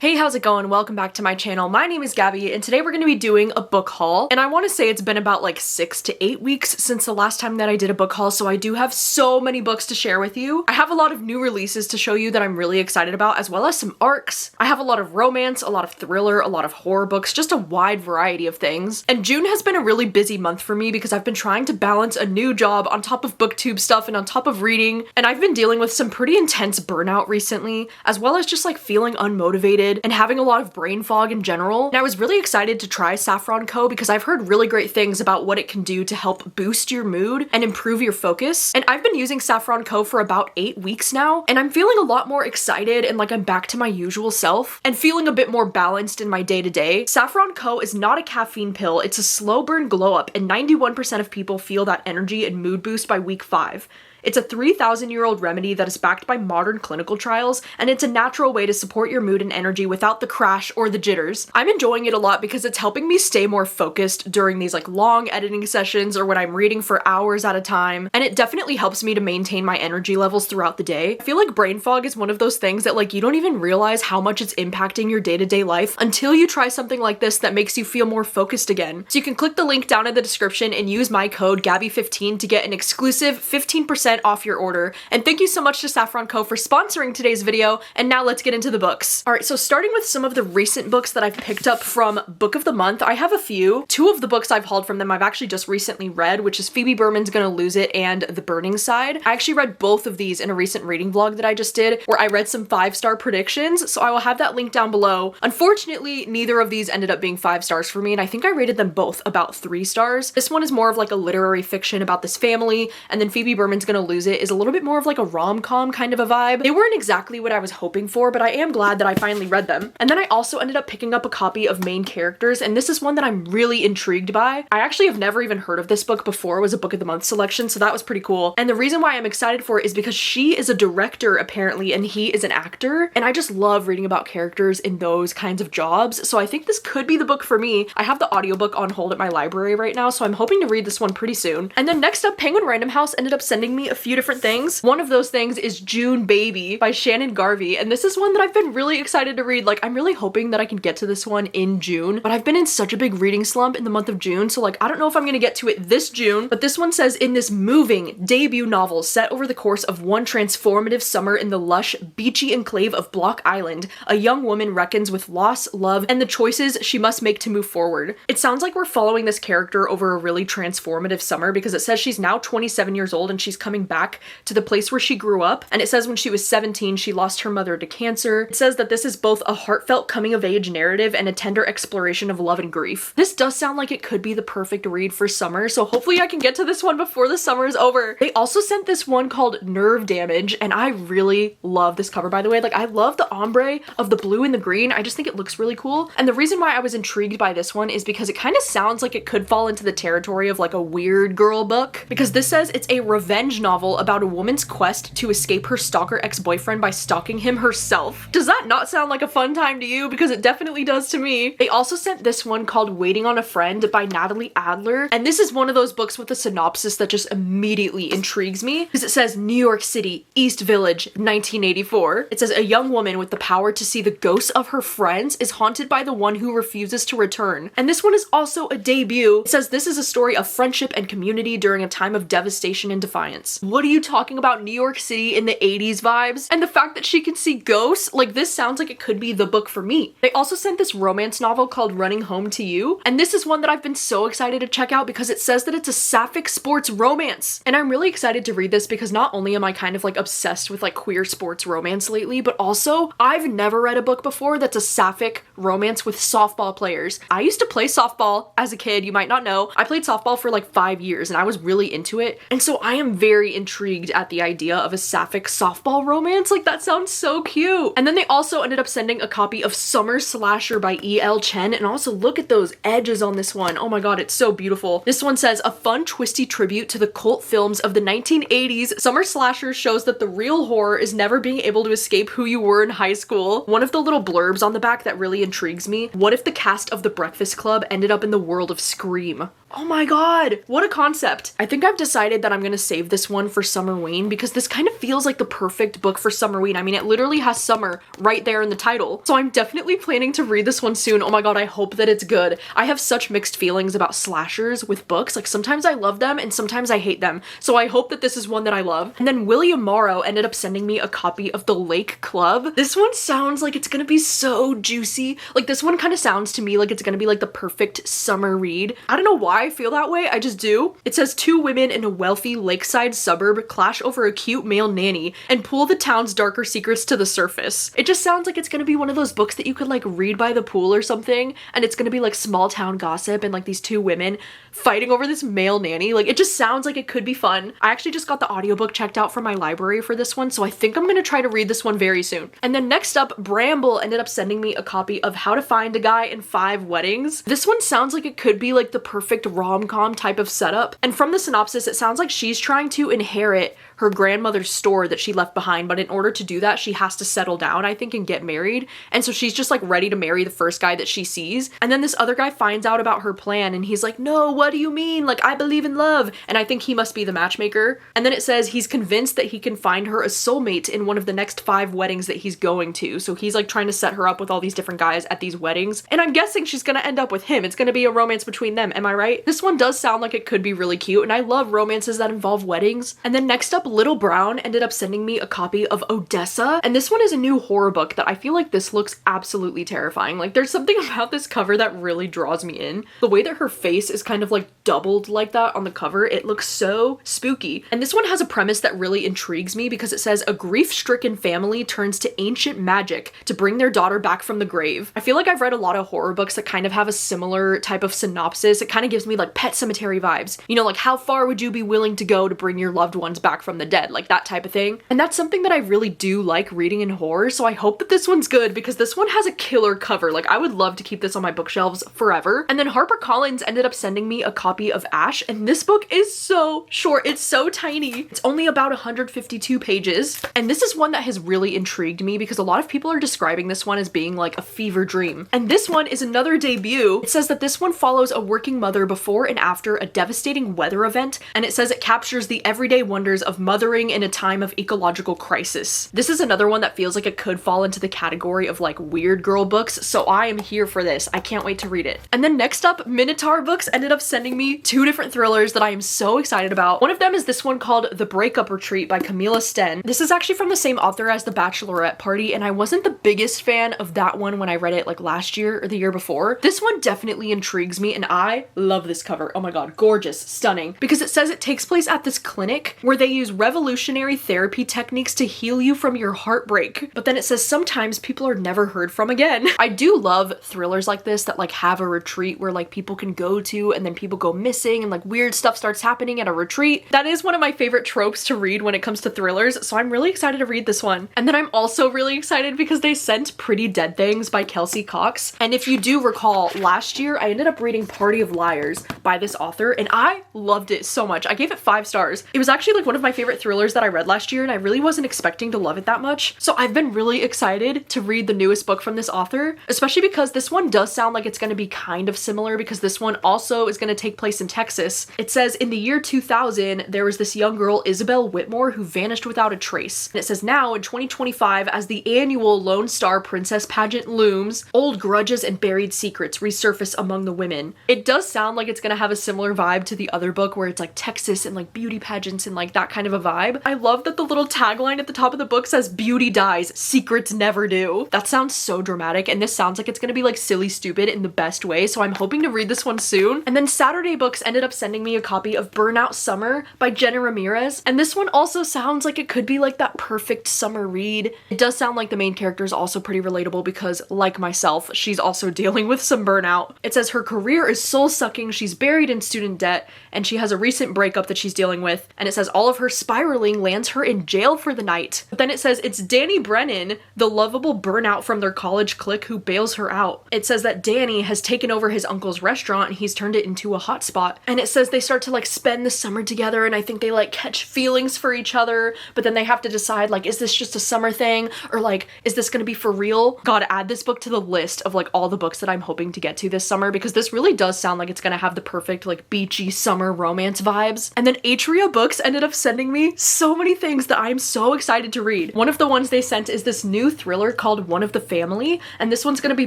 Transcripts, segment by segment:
Hey, how's it going? Welcome back to my channel. My name is Gabby, and today we're going to be doing a book haul. And I want to say it's been about like 6 to 8 weeks since the last time that I did a book haul, so I do have so many books to share with you. I have a lot of new releases to show you that I'm really excited about, as well as some arcs. I have a lot of romance, a lot of thriller, a lot of horror books, just a wide variety of things. And June has been a really busy month for me because I've been trying to balance a new job on top of booktube stuff and on top of reading, and I've been dealing with some pretty intense burnout recently, as well as just like feeling unmotivated and having a lot of brain fog in general. And I was really excited to try Saffron Co because I've heard really great things about what it can do to help boost your mood and improve your focus. And I've been using Saffron Co for about 8 weeks now, and I'm feeling a lot more excited and like I'm back to my usual self and feeling a bit more balanced in my day-to-day. Saffron Co is not a caffeine pill, it's a slow burn glow up, and 91% of people feel that energy and mood boost by week 5. It's a 3,000-year-old remedy that is backed by modern clinical trials, and it's a natural way to support your mood and energy without the crash or the jitters. I'm enjoying it a lot because it's helping me stay more focused during these like long editing sessions or when I'm reading for hours at a time, and it definitely helps me to maintain my energy levels throughout the day. I feel like brain fog is one of those things that like you don't even realize how much it's impacting your day-to-day life until you try something like this that makes you feel more focused again. So you can click the link down in the description and use my code GABBY15 to get an exclusive 15% off your order. And thank you so much to Saffron Co for sponsoring today's video, and now let's get into the books. Alright, so starting with some of the recent books that I've picked up from Book of the Month, I have a few. 2 of the books I've hauled from them I've actually just recently read, which is Phoebe Berman's Gonna Lose It and The Burning Side. I actually read both of these in a recent reading vlog that I just did, where I read some 5-star predictions, so I will have that link down below. Unfortunately, neither of these ended up being 5 stars for me, and I think I rated them both about 3 stars. This one is more of like a literary fiction about this family, and then Phoebe Berman's Gonna Lose It is a little bit more of like a rom-com kind of a vibe. They weren't exactly what I was hoping for, but I am glad that I finally read them. And then I also ended up picking up a copy of Main Characters, and this is one that I'm really intrigued by. I actually have never even heard of this book before. It was a Book of the Month selection, so that was pretty cool. And the reason why I'm excited for it is because she is a director apparently, and he is an actor, and I just love reading about characters in those kinds of jobs, so I think this could be the book for me. I have the audiobook on hold at my library right now, so I'm hoping to read this one pretty soon. And then next up, Penguin Random House ended up sending me a few different things. One of those things is June Baby by Shannon Garvey, and this is one that I've been really excited to read. Like, I'm really hoping that I can get to this one in June, but I've been in such a big reading slump in the month of June, so like I don't know if I'm gonna get to it this June. But this one says, in this moving debut novel set over the course of one transformative summer in the lush, beachy enclave of Block Island, a young woman reckons with loss, love, and the choices she must make to move forward. It sounds like we're following this character over a really transformative summer because it says she's now 27 years old and she's coming back to the place where she grew up, and it says when she was 17 she lost her mother to cancer. It says that this is both a heartfelt coming of age narrative and a tender exploration of love and grief. This does sound like it could be the perfect read for summer, so hopefully I can get to this one before the summer is over. They also sent this one called Nerve Damage, and I really love this cover, by the way. Like, I love the ombre of the blue and the green. I just think it looks really cool, and the reason why I was intrigued by this one is because it kind of sounds like it could fall into the territory of like a weird girl book, because this says it's a revenge novel about a woman's quest to escape her stalker ex-boyfriend by stalking him herself. Does that not sound like a fun time to you? Because it definitely does to me. They also sent this one called Waiting on a Friend by Natalie Adler, and this is one of those books with a synopsis that just immediately intrigues me because it says New York City, East Village, 1984. It says a young woman with the power to see the ghosts of her friends is haunted by the one who refuses to return. And this one is also a debut. It says this is a story of friendship and community during a time of devastation and defiance. What are you talking about, New York City in the 80s vibes? And the fact that she can see ghosts, like, this sounds like it could be the book for me. They also sent this romance novel called Running Home to You, and this is one that I've been so excited to check out because it says that it's a sapphic sports romance. And I'm really excited to read this because not only am I kind of like obsessed with like queer sports romance lately, but also I've never read a book before that's a sapphic romance with softball players. I used to play softball as a kid, you might not know. I played softball for like 5 years and I was really into it, and so I am very intrigued at the idea of a sapphic softball romance. Like, that sounds so cute. And then they also ended up sending a copy of Summer Slasher by E.L. Chen, and also look at those edges on this one. Oh my god, it's so beautiful. This one says, a fun twisty tribute to the cult films of the 1980s, Summer Slasher shows that the real horror is never being able to escape who you were in high school. One of the little blurbs on the back that really intrigues me: what if the cast of The Breakfast Club ended up in the world of Scream? Oh my god, what a concept. I think I've decided that I'm gonna save this one for Summerween because this kind of feels like the perfect book for Summerween. I mean, it literally has summer right there in the title. So I'm definitely planning to read this one soon. Oh my god, I hope that it's good. I have such mixed feelings about slashers with books. Like sometimes I love them and sometimes I hate them. So I hope that this is one that I love. And then William Morrow ended up sending me a copy of The Lake Club. This one sounds like it's gonna be so juicy. Like this one kind of sounds to me like it's gonna be like the perfect summer read. I don't know why I feel that way, I just do. It says 2 women in a wealthy lakeside suburb clash over a cute male nanny and pull the town's darker secrets to the surface. It just sounds like it's gonna be one of those books that you could like read by the pool or something, and it's gonna be like small town gossip and like these 2 women fighting over this male nanny. Like it just sounds like it could be fun. I actually just got the audiobook checked out from my library for this one, so I think I'm gonna try to read this one very soon. And then next up, Bramble ended up sending me a copy of How to Find a Guy in 5 Weddings. This one sounds like it could be like the perfect rom-com type of setup. And from the synopsis, it sounds like she's trying to inherit her grandmother's store that she left behind, but in order to do that, she has to settle down, I think, and get married. And so she's just like ready to marry the first guy that she sees. And then this other guy finds out about her plan and he's like, no, what do you mean? Like, I believe in love. And I think he must be the matchmaker. And then it says he's convinced that he can find her a soulmate in one of the next 5 weddings that he's going to. So he's like trying to set her up with all these different guys at these weddings. And I'm guessing she's gonna end up with him. It's gonna be a romance between them. Am I right? This one does sound like it could be really cute, and I love romances that involve weddings. And then next up, Little Brown ended up sending me a copy of Odessa, and this one is a new horror book that I feel like this looks absolutely terrifying. Like there's something about this cover that really draws me in. The way that her face is kind of like doubled like that on the cover, it looks so spooky. And this one has a premise that really intrigues me because it says a grief-stricken family turns to ancient magic to bring their daughter back from the grave. I feel like I've read a lot of horror books that kind of have a similar type of synopsis. It kind of gives me like Pet Sematary vibes. You know, like how far would you be willing to go to bring your loved ones back from the dead? Like that type of thing. And that's something that I really do like reading in horror, so I hope that this one's good because this one has a killer cover. Like I would love to keep this on my bookshelves forever. And then HarperCollins ended up sending me a copy of Ash, and this book is so short. It's so tiny. It's only about 152 pages. And this is one that has really intrigued me because a lot of people are describing this one as being like a fever dream. And this one is another debut. It says that this one follows a working mother before and after a devastating weather event, and it says it captures the everyday wonders of mothering in a time of ecological crisis. This is another one that feels like it could fall into the category of like weird girl books, so I am here for this. I can't wait to read it. And then next up, Minotaur Books ended up sending me 2 different thrillers that I am so excited about. One of them is this one called The Breakup Retreat by Camilla Sten. This is actually from the same author as The Bachelorette Party, and I wasn't the biggest fan of that one when I read it like last year or the year before. This one definitely intrigues me, and I love this cover. Oh my god, gorgeous, stunning. Because it says it takes place at this clinic where they use revolutionary therapy techniques to heal you from your heartbreak. But then it says sometimes people are never heard from again. I do love thrillers like this that like have a retreat where like people can go to and then people go missing and like weird stuff starts happening at a retreat. That is one of my favorite tropes to read when it comes to thrillers, so I'm really excited to read this one. And then I'm also really excited because they sent Pretty Dead Things by Kelsey Cox. And if you do recall, last year I ended up reading Party of Liars by this author and I loved it so much. I gave it 5 stars. It was actually like one of my favorite thrillers that I read last year, and I really wasn't expecting to love it that much. So I've been really excited to read the newest book from this author, especially because this one does sound like it's going to be kind of similar because this one also is going to take place in Texas. It says in the year 2000, there was this young girl, Isabel Whitmore, who vanished without a trace. And it says now in 2025, as the annual Lone Star Princess pageant looms, old grudges and buried secrets resurface among the women. It does sound like it's going to have a similar vibe to the other book where it's like Texas and like beauty pageants and like that kind of a vibe. I love that the little tagline at the top of the book says beauty dies, secrets never do. That sounds so dramatic, and this sounds like it's gonna be like silly stupid in the best way, so I'm hoping to read this one soon. And then Saturday Books ended up sending me a copy of Burnout Summer by Jenna Ramirez, and this one also sounds like it could be like that perfect summer read. It does sound like the main character is also pretty relatable because, like myself, she's also dealing with some burnout. It says her career is soul-sucking, she's buried in student debt, and she has a recent breakup that she's dealing with, and it says all of her spiraling lands her in jail for the night. But then it says it's Danny Brennan, the lovable burnout from their college clique, who bails her out. It says that Danny has taken over his uncle's restaurant and he's turned it into a hotspot. And it says they start to like spend the summer together, and I think they like catch feelings for each other, but then they have to decide like, is this just a summer thing, or like, is this gonna be for real? Gotta add this book to the list of like all the books that I'm hoping to get to this summer, because this really does sound like it's gonna have the perfect like beachy summer romance vibes. And then Atria Books ended up sending me so many things that I'm so excited to read. One of the ones they sent is this new thriller called One of the Family, and this one's gonna be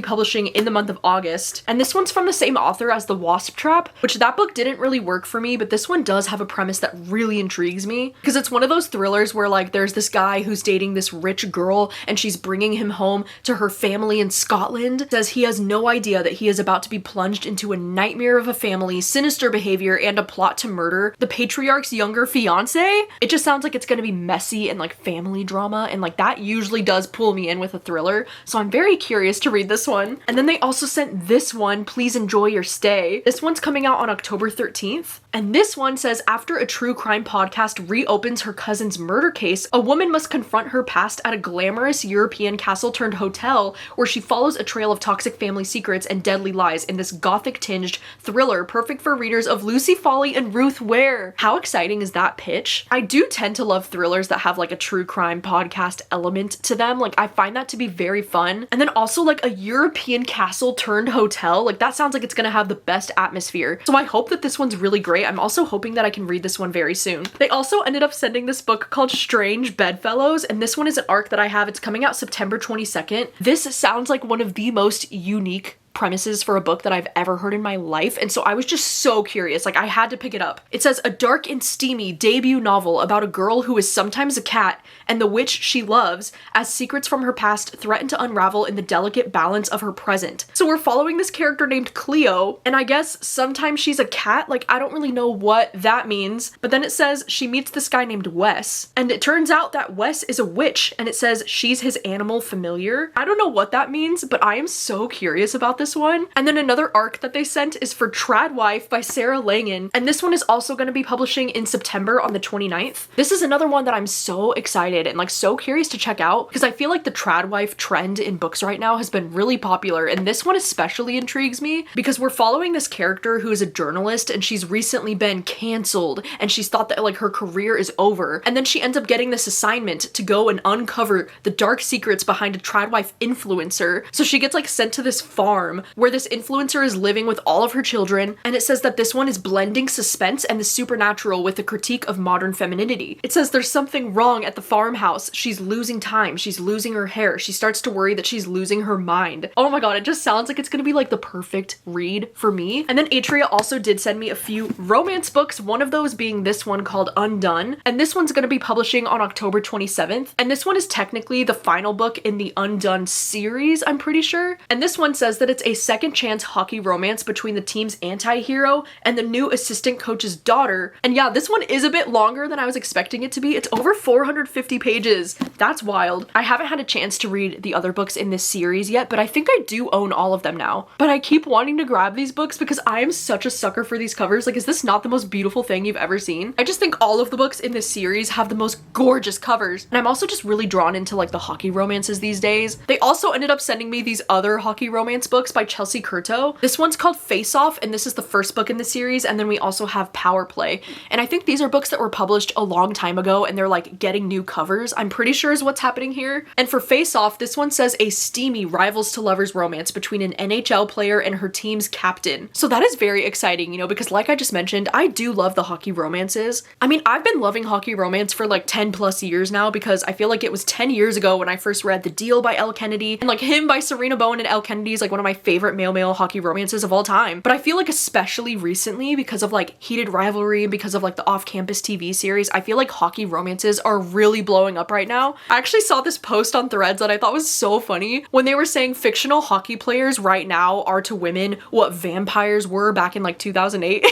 publishing in the month of August. And this one's from the same author as The Wasp Trap, which that book didn't really work for me, but this one does have a premise that really intrigues me, because it's one of those thrillers where like there's this guy who's dating this rich girl and she's bringing him home to her family in Scotland. It says he has no idea that he is about to be plunged into a nightmare of a family, sinister behavior, and a plot to murder the patriarch's younger fiance. It just sounds like it's gonna be messy and like family drama, and like that usually does pull me in with a thriller, so I'm very curious to read this one. And then they also sent this one, Please Enjoy Your Stay. This one's coming out on October 13th, and this one says after a true crime podcast reopens her cousin's murder case, a woman must confront her past at a glamorous European castle turned hotel where she follows a trail of toxic family secrets and deadly lies in this gothic tinged thriller perfect for readers of Lucy Foley and Ruth Ware. How exciting is that pitch? I do tend to love thrillers that have like a true crime podcast element to them. Like I find that to be very fun. And then also like a European castle turned hotel, like that sounds like it's gonna have the best atmosphere. So I hope that this one's really great. I'm also hoping that I can read this one very soon. They also ended up sending this book called Strange Bedfellows, and this one is an arc that I have. It's coming out September 22nd. This sounds like one of the most unique premises for a book that I've ever heard in my life, and so I was just so curious, like I had to pick it up. It says a dark and steamy debut novel about a girl who is sometimes a cat and the witch she loves as secrets from her past threaten to unravel in the delicate balance of her present. So we're following this character named Cleo, and I guess sometimes she's a cat. Like I don't really know what that means, but then it says she meets this guy named Wes, and it turns out that Wes is a witch, and it says she's his animal familiar. I don't know what that means, but I am so curious about this one. And then another arc that they sent is for Trad Wife by Sarah Langan, and this one is also going to be publishing in September on the 29th. This is another one that I'm so excited and like so curious to check out, because I feel like the Trad Wife trend in books right now has been really popular, and this one especially intrigues me because we're following this character who is a journalist, and she's recently been canceled, and she's thought that like her career is over, and then she ends up getting this assignment to go and uncover the dark secrets behind a Trad Wife influencer. So she gets like sent to this farm where this influencer is living with all of her children, and it says that this one is blending suspense and the supernatural with a critique of modern femininity. It says there's something wrong at the farmhouse. She's losing time. She's losing her hair. She starts to worry that she's losing her mind. Oh my god, it just sounds like it's gonna be like the perfect read for me. And then Atria also did send me a few romance books, one of those being this one called Undone, and this one's gonna be publishing on October 27th, and this one is technically the final book in the Undone series, I'm pretty sure. And this one says that it's a second chance hockey romance between the team's anti-hero and the new assistant coach's daughter. And yeah, this one is a bit longer than I was expecting it to be. It's over 450 pages. That's wild. I haven't had a chance to read the other books in this series yet, but I think I do own all of them now. But I keep wanting to grab these books because I am such a sucker for these covers. Like, is this not the most beautiful thing you've ever seen? I just think all of the books in this series have the most gorgeous covers. And I'm also just really drawn into like the hockey romances these days. They also ended up sending me these other hockey romance books by Chelsea Curto. This one's called Face Off, and this is the first book in the series, and then we also have Power Play. And I think these are books that were published a long time ago, and they're like getting new covers, I'm pretty sure is what's happening here. And for Face Off, this one says a steamy rivals to lovers romance between an NHL player and her team's captain. So that is very exciting, you know, because like I just mentioned, I do love the hockey romances. I mean, I've been loving hockey romance for like 10 plus years now, because I feel like it was 10 years ago when I first read The Deal by Elle Kennedy, and like Him by Serena Bowen and Elle Kennedy is like one of my favorite male hockey romances of all time. But I feel like especially recently, because of like heated rivalry, because of like the off-campus TV series, I feel like hockey romances are really blowing up right now. I actually saw this post on Threads that I thought was so funny when they were saying fictional hockey players right now are to women what vampires were back in like 2008.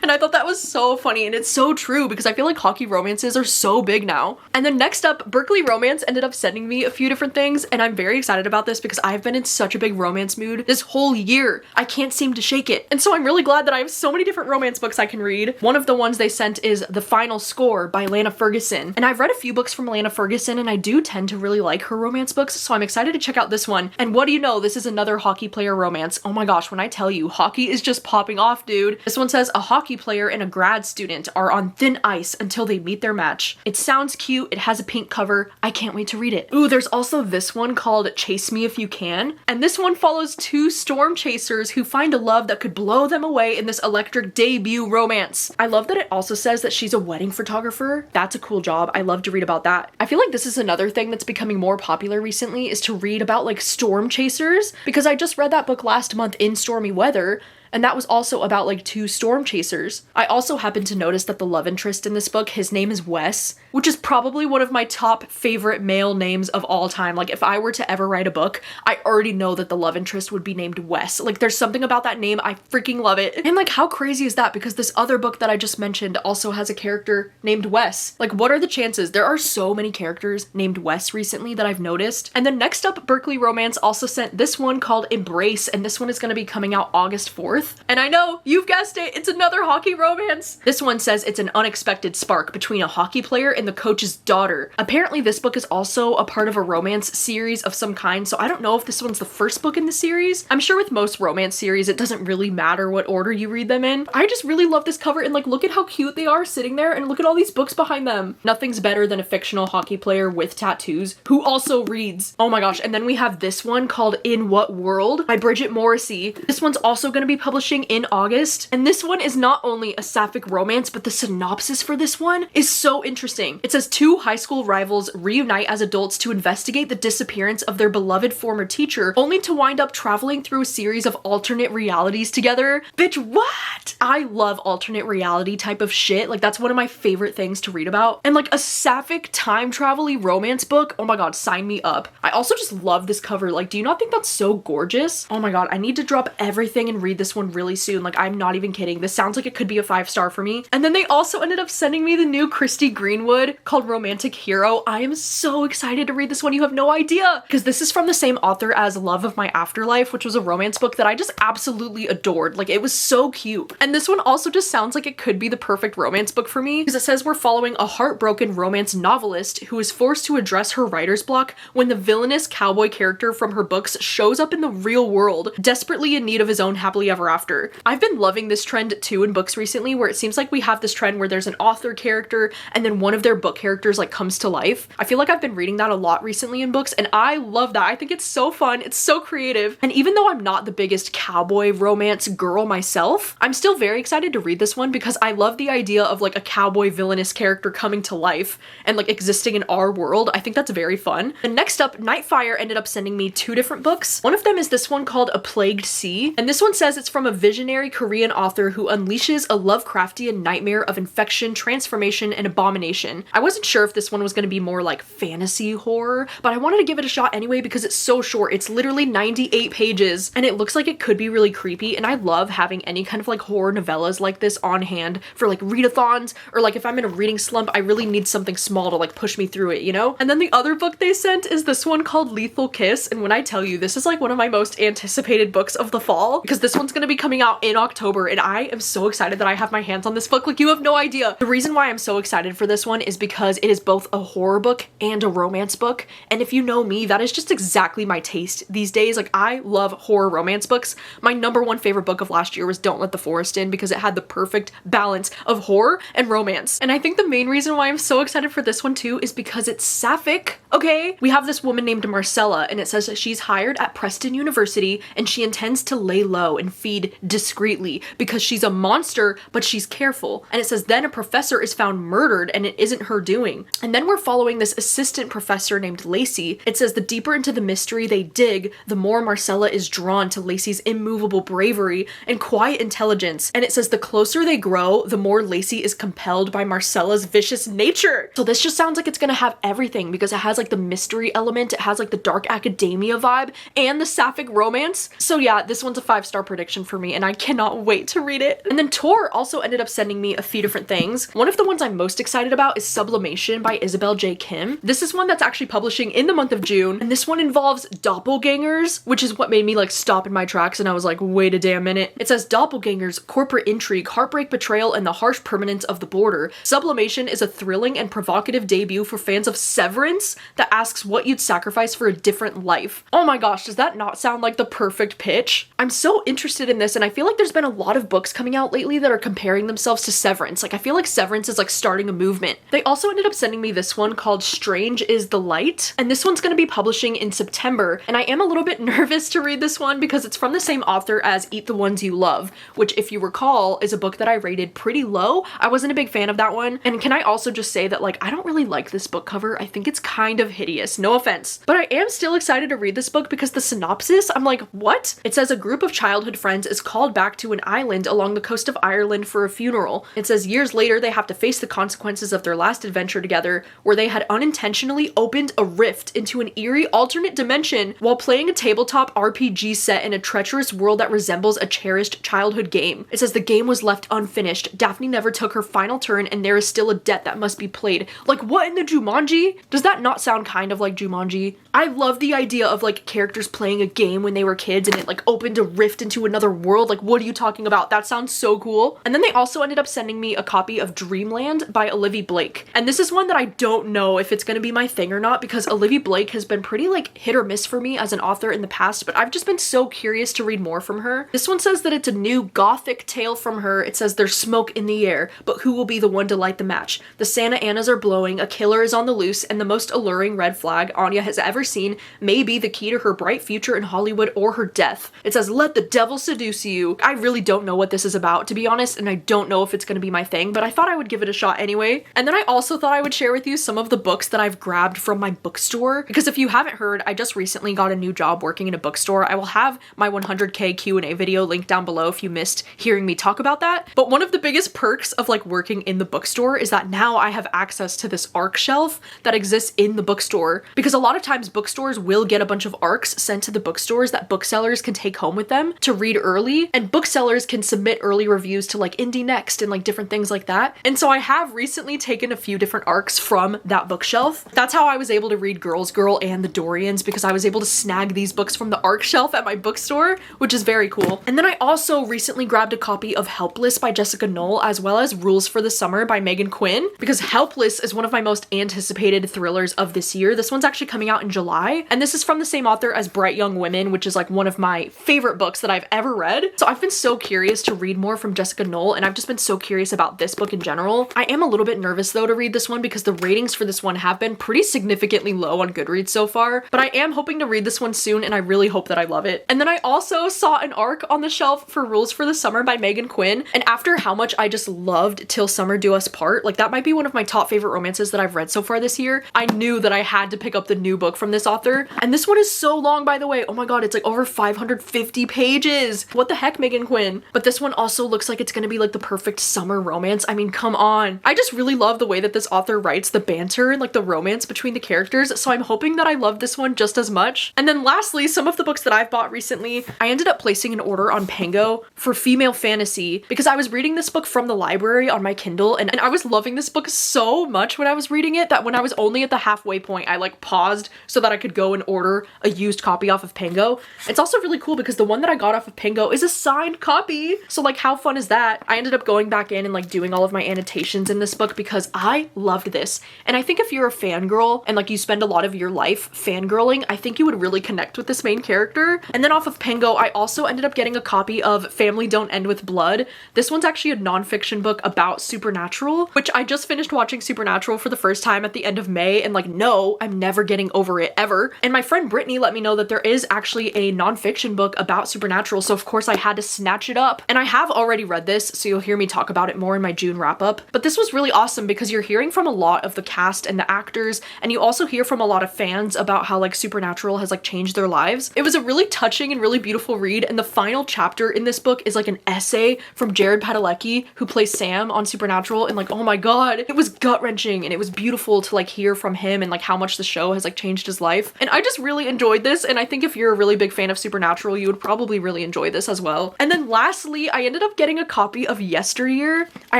And I thought that was so funny, and it's so true because I feel like hockey romances are so big now. And then next up, Berkeley Romance ended up sending me a few different things, and I'm very excited about this because I've been in such a big romance mood dude. This whole year, I can't seem to shake it. And so I'm really glad that I have so many different romance books I can read. One of the ones they sent is The Final Score by Lana Ferguson. And I've read a few books from Lana Ferguson, and I do tend to really like her romance books, so I'm excited to check out this one. And what do you know, this is another hockey player romance. Oh my gosh, when I tell you, hockey is just popping off, dude. This one says a hockey player and a grad student are on thin ice until they meet their match. It sounds cute, it has a pink cover. I can't wait to read it. Ooh, there's also this one called Chase Me If You Can. And this one follows two storm chasers who find a love that could blow them away in this electric debut romance. I love that it also says that she's a wedding photographer. That's a cool job. I love to read about that. I feel like this is another thing that's becoming more popular recently, is to read about like storm chasers, because I just read that book last month, In Stormy Weather, and that was also about like two storm chasers. I also happened to notice that the love interest in this book, his name is Wes, which is probably one of my top favorite male names of all time. Like if I were to ever write a book, I already know that the love interest would be named Wes. Like there's something about that name, I freaking love it. And like how crazy is that? Because this other book that I just mentioned also has a character named Wes. Like what are the chances? There are so many characters named Wes recently that I've noticed. And then next up, Berkeley Romance also sent this one called Embrace, and this one is going to be coming out August 4th. And I know, you've guessed it, it's another hockey romance. This one says it's an unexpected spark between a hockey player and the coach's daughter. Apparently this book is also a part of a romance series of some kind, so I don't know if this one's the first book in the series. I'm sure with most romance series, it doesn't really matter what order you read them in. I just really love this cover, and like look at how cute they are sitting there, and look at all these books behind them. Nothing's better than a fictional hockey player with tattoos who also reads. Oh my gosh, and then we have this one called In What World by Bridget Morrissey. This one's also going to be publishing in August, and this one is not only a sapphic romance, but the synopsis for this one is so interesting. It says two high school rivals reunite as adults to investigate the disappearance of their beloved former teacher, only to wind up traveling through a series of alternate realities together. Bitch, what? I love alternate reality type of shit. Like that's one of my favorite things to read about. And like a sapphic time travel-y romance book, oh my god, sign me up. I also just love this cover. Like, do you not think that's so gorgeous? Oh my god, I need to drop everything and read this one really soon. Like, I'm not even kidding. This sounds like it could be a 5-star for me. And then they also ended up sending me the new Christy Greenwood called Romantic Hero. I am so excited to read this one. You have no idea, because this is from the same author as Love of My Afterlife, which was a romance book that I just absolutely adored. Like, it was so cute. And this one also just sounds like it could be the perfect romance book for me, because it says we're following a heartbroken romance novelist who is forced to address her writer's block when the villainous cowboy character from her books shows up in the real world, desperately in need of his own happily ever after. I've been loving this trend too in books recently, where it seems like we have this trend where there's an author character and then one of their book characters like comes to life. I feel like I've been reading that a lot recently in books, and I love that. I think it's so fun. It's so creative. And even though I'm not the biggest cowboy romance girl myself, I'm still very excited to read this one because I love the idea of like a cowboy villainous character coming to life and like existing in our world. I think that's very fun. And next up, Nightfire ended up sending me two different books. One of them is this one called A Plagued Sea, and this one says it's from a visionary Korean author who unleashes a Lovecraftian nightmare of infection, transformation, and abomination. I wasn't sure if this one was going to be more like fantasy horror, but I wanted to give it a shot anyway because it's so short. It's literally 98 pages, and it looks like it could be really creepy, and I love having any kind of like horror novellas like this on hand for like readathons, or like if I'm in a reading slump, I really need something small to like push me through it, you know? And then the other book they sent is this one called Lethal Kiss, and when I tell you, this is like one of my most anticipated books of the fall, because this one's gonna be coming out in October, and I am so excited that I have my hands on this book. Like, you have no idea. The reason why I'm so excited for this one is because it is both a horror book and a romance book, and if you know me, that is just exactly my taste these days. Like, I love horror romance books. My #1 favorite book of last year was Don't Let the Forest In, because it had the perfect balance of horror and romance. And I think the main reason why I'm so excited for this one too is because it's sapphic, okay? We have this woman named Marcella, and it says that she's hired at Preston University, and she intends to lay low and feed discreetly because she's a monster, but she's careful. And it says then a professor is found murdered, and it isn't her doing. And then we're following this assistant professor named Lacey. It says the deeper into the mystery they dig, the more Marcella is drawn to Lacey's immovable bravery and quiet intelligence. And it says the closer they grow, the more Lacey is compelled by Marcella's vicious nature. So this just sounds like it's gonna have everything, because it has like the mystery element, it has like the dark academia vibe, and the sapphic romance. So yeah, this one's a 5-star prediction for me and I cannot wait to read it. And then Tor also ended up sending me a few different things. One of the ones I'm most excited about is Sublimation by Isabel J. Kim. This is one that's actually publishing in the month of June, and this one involves doppelgangers, which is what made me like stop in my tracks and I was like, wait a damn minute. It says doppelgangers, corporate intrigue, heartbreak, betrayal, and the harsh permanence of the border. Sublimation is a thrilling and provocative debut for fans of Severance that asks what you'd sacrifice for a different life. Oh my gosh, does that not sound like the perfect pitch? I'm so interested in this, and I feel like there's been a lot of books coming out lately that are comparing themselves to Severance. Like, I feel like Severance is like starting a movement. They also ended up sending me this one called Strange is the Light, and this one's gonna be publishing in September, and I am a little bit nervous to read this one because it's from the same author as Eat the Ones You Love, which, if you recall, is a book that I rated pretty low. I wasn't a big fan of that one. And can I also just say that, like, I don't really like this book cover. I think it's kind of hideous, no offense. But I am still excited to read this book because the synopsis, I'm like, what? It says a group of childhood friends is called back to an island along the coast of Ireland for a funeral. It says years later they have to face the consequences of their last adventure together, where they had unintentionally opened a rift into an eerie alternate dimension while playing a tabletop RPG set in a treacherous world that resembles a cherished childhood game. It says the game was left unfinished. Daphne never took her final turn and there is still a debt that must be played. Like, what in the Jumanji? Does that not sound kind of like Jumanji? I love the idea of like characters playing a game when they were kids and it like opened a rift into another world. Like, what are you talking about? That sounds so cool. And then they also ended up sending me a copy of Dreamland by Olivia Blake. And this is one that I don't know if it's gonna be my thing or not because Olivia Blake has been pretty like hit or miss for me as an author in the past, but I've just been so curious to read more from her. This one says that it's a new gothic tale from her. It says there's smoke in the air, but who will be the one to light the match? The Santa Anas are blowing, a killer is on the loose, and the most alluring red flag Anya has ever seen may be the key to her bright future in Hollywood or her death. It says, let the devil seduce you. I really don't know what this is about, to be honest, and I don't know if it's gonna be my thing, but I thought I would give it a shot anyway. And then I also thought I would share with you some of the books that I've grabbed from my bookstore, because if you haven't heard, I just recently got a new job working in a bookstore. I will have my 100K Q&A video linked down below if you missed hearing me talk about that. But one of the biggest perks of like working in the bookstore is that now I have access to this ARC shelf that exists in the bookstore, because a lot of times bookstores will get a bunch of ARCs sent to the bookstores that booksellers can take home with them to read early, and booksellers can submit early reviews to like Indie Next and like different things like that. And so I have recently taken a few different ARCs from that bookshelf. That's how I was able to read Girls Girl and The Dorians, because I was able to snag these books from the ARC shelf at my bookstore, which is very cool. And then I also recently grabbed a copy of Helpless by Jessica Knoll, as well as Rules for the Summer by Megan Quinn, because Helpless is one of my most anticipated thrillers of this year. This one's actually coming out in July, and this is from the same author as Bright Young Women, which is like one of my favorite books that I've ever read. So I've been so curious to read more from Jessica Knoll, and I've just been so curious about this book in general. I am a little bit nervous though to read this one because the ratings for this one have been pretty significantly low on Goodreads so far, but I am hoping to read this one soon and I really hope that I love it. And then I also saw an ARC on the shelf for Rules for the Summer by Megan Quinn, and after how much I just loved Till Summer Do Us Part, like that might be one of my top favorite romances that I've read so far this year, I knew that I had to pick up the new book from this author. And this one is so long, by the way. Oh my god, it's like over 550 pages. What the heck, Megan Quinn? But this one also looks like it's gonna be like the perfect summer romance. I mean, come on. I just really love the way that this author writes the banter and like the romance between the characters, so I'm hoping that I love this one just as much. And then lastly, some of the books that I've bought recently, I ended up placing an order on Pango for female fantasy because I was reading this book from the library on my Kindle, and I was loving this book so much when I was reading it that when I was only at the halfway point, I like paused so that I could go and order a used copy off of Pango. It's also really cool because the one that I got off of Pango is a signed copy. So like, how fun is that? I ended up going back in and like doing all of my annotations in this book because I loved this. And I think if you're a fangirl and like you spend a lot of your life fangirling, I think you would really connect with this main character. And then off of Pango, I also ended up getting a copy of Family Don't End with Blood. This one's actually a nonfiction book about Supernatural, which I just finished watching Supernatural for the first time at the end of May, and like, no, I'm never getting over it ever. And my friend Brittany let me know that there is actually a nonfiction book about Supernatural, so of course I had to snatch it up. And I have already read this, so you'll hear me talk about it more in my June wrap up. But this was really awesome because you're hearing from a lot of the cast and the actors, and you also hear from a lot of fans about how like Supernatural has like changed their lives. It was a really touching and really beautiful read, and the final chapter in this book is like an essay from Jared Padalecki, who plays Sam on Supernatural, and like, oh my god, it was gut-wrenching and it was beautiful to like hear from him and like how much the show has like changed his life. And I just really enjoyed this, and I think if you're a really big fan of Supernatural, you would probably really enjoy enjoy this as well. And then lastly, I ended up getting a copy of Yesteryear. I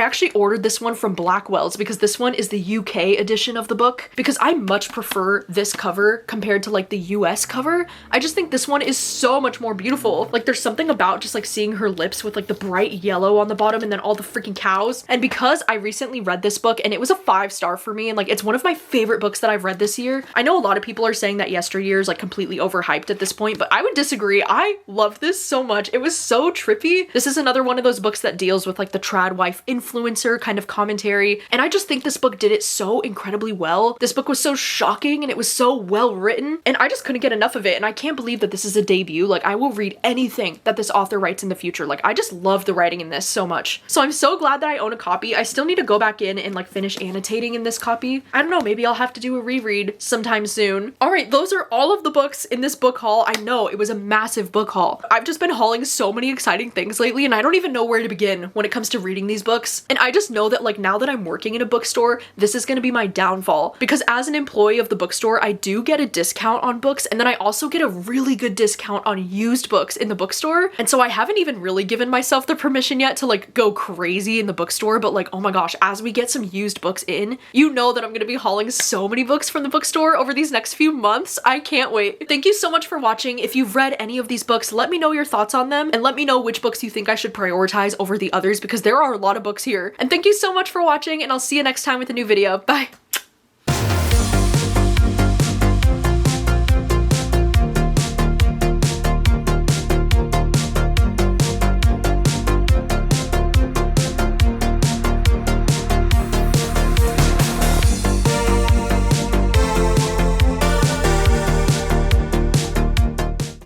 actually ordered this one from Blackwell's because this one is the UK edition of the book, because I much prefer this cover compared to like the US cover. I just think this one is so much more beautiful. Like there's something about just like seeing her lips with like the bright yellow on the bottom and then all the freaking cows. And because I recently read this book and it was a 5-star for me, and like it's one of my favorite books that I've read this year. I know a lot of people are saying that Yesteryear is like completely overhyped at this point, but I would disagree. I love this so much. It was so trippy. This is another one of those books that deals with like the trad wife influencer kind of commentary, and I just think this book did it so incredibly well. This book was so shocking and it was so well written, and I just couldn't get enough of it, and I can't believe that this is a debut. Like I will read anything that this author writes in the future. Like I just love the writing in this so much. So I'm so glad that I own a copy. I still need to go back in and like finish annotating in this copy. I don't know, maybe I'll have to do a reread sometime soon. All right, those are all of the books in this book haul. I know it was a massive book haul. I've just been hauling so many exciting things lately, and I don't even know where to begin when it comes to reading these books. And I just know that like now that I'm working in a bookstore, this is gonna be my downfall, because as an employee of the bookstore, I do get a discount on books, and then I also get a really good discount on used books in the bookstore. And so I haven't even really given myself the permission yet to like go crazy in the bookstore, but like, oh my gosh, as we get some used books in, you know that I'm gonna be hauling so many books from the bookstore over these next few months. I can't wait. Thank you so much for watching. If you've read any of these books, let me know your thoughts on them, and let me know which books you think I should prioritize over the others, because there are a lot of books here. And thank you so much for watching, and I'll see you next time with a new video. Bye!